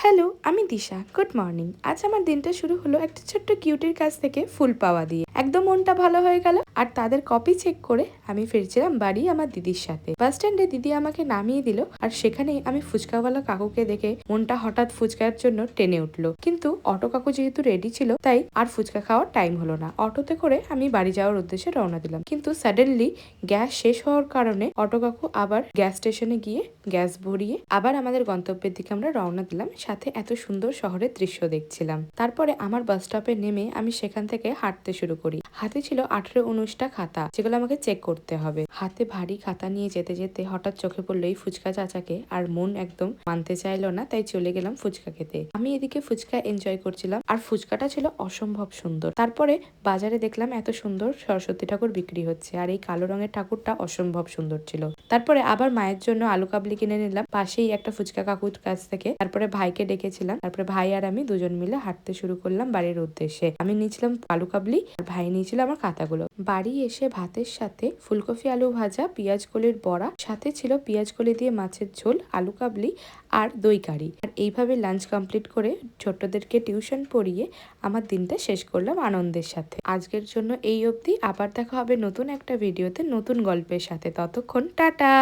Hello, আমি দিশা। Good morning. আজ আমার দিনটা শুরু হলো একটা ছোট্ট কিউটের কাছ থেকে ফুল পাওয়া দিয়ে। একদম মনটা ভালো হয়ে গেল। আর তাদের কপি চেক করে আমি ফিরছিলাম বাড়ি আমার দিদির সাথে। বাস স্ট্যান্ডে দিদি আমাকে নামিয়ে দিল, আর সেখানেই আমি ফুচকাওয়ালা কাকুকে দেখে মনটা হঠাৎ ফুচকার জন্য টেনে উঠলো। কিন্তু অটো কাকু যেহেতু রেডি ছিল, তাই আর ফুচকা খাওয়ার টাইম হলো না। অটোতে করে আমি বাড়ি যাওয়ার উদ্দেশ্যে রওনা দিলাম। কিন্তু সাডেনলি গ্যাস শেষ হওয়ার কারণে অটো কাকু আবার গ্যাস স্টেশনে গিয়ে গ্যাস ভরিয়ে আবার আমাদের গন্তব্যের দিকে আমরা রওনা দিলাম। সাথে এত সুন্দর শহরের দৃশ্য দেখছিলাম। তারপরে আমার বাস স্টপে নেমে আমি সেখান থেকে হাঁটতে শুরু করি। হাতে ছিল 18-19টা খাতা, যেগুলো আমাকে চেক করতে হবে। হাতে ভারী খাতা নিয়ে যেতে যেতে হঠাৎ চোখে পড়লো এই ফুচকা চাচাকে, আর মন একদম মানতে চাইলো না, তাই চলে গেলাম ফুচকা খেতে। আমি এদিকে ফুচকা এনজয় করছিলাম, আর ফুচকাটা ছিল অসম্ভব সুন্দর। তারপরে বাজারে দেখলাম এত সুন্দর সরস্বতী ঠাকুর বিক্রি হচ্ছে, আর এই কালো রঙের ঠাকুরটা অসম্ভব সুন্দর ছিল। তারপরে আবার মায়ের জন্য আলু কাবলি কিনে নিলাম পাশেই একটা ফুচকা কাকুর কাছ থেকে। তারপরে ভাইকে ডেকেছিলাম। তারপরে ভাই আর আমি দুজন মিলে হাঁটতে শুরু করলাম বাড়ির উদ্দেশ্যে। আমি নিয়েছিলাম আলু কাবলি, আর ভাই নিয়েছিল আমার খাতাগুলো। বাড়ি এসে ভাতের সাথে ফুলকপি আলু ভাজা, পেঁয়াজ কলির বড়া, সাথে ছিল পেঁয়াজ কলি দিয়ে মাছের ঝোল, আলু কাবলি আর দই কারি। আর এইভাবে লাঞ্চ কমপ্লিট করে ছোট্টদেরকে টিউশন পড়িয়ে আমার দিনটা শেষ করলাম আনন্দের সাথে। আজকের জন্য এই অবধি। আবার দেখা হবে নতুন একটা ভিডিওতে নতুন গল্পের সাথে। ততক্ষণ টাটা।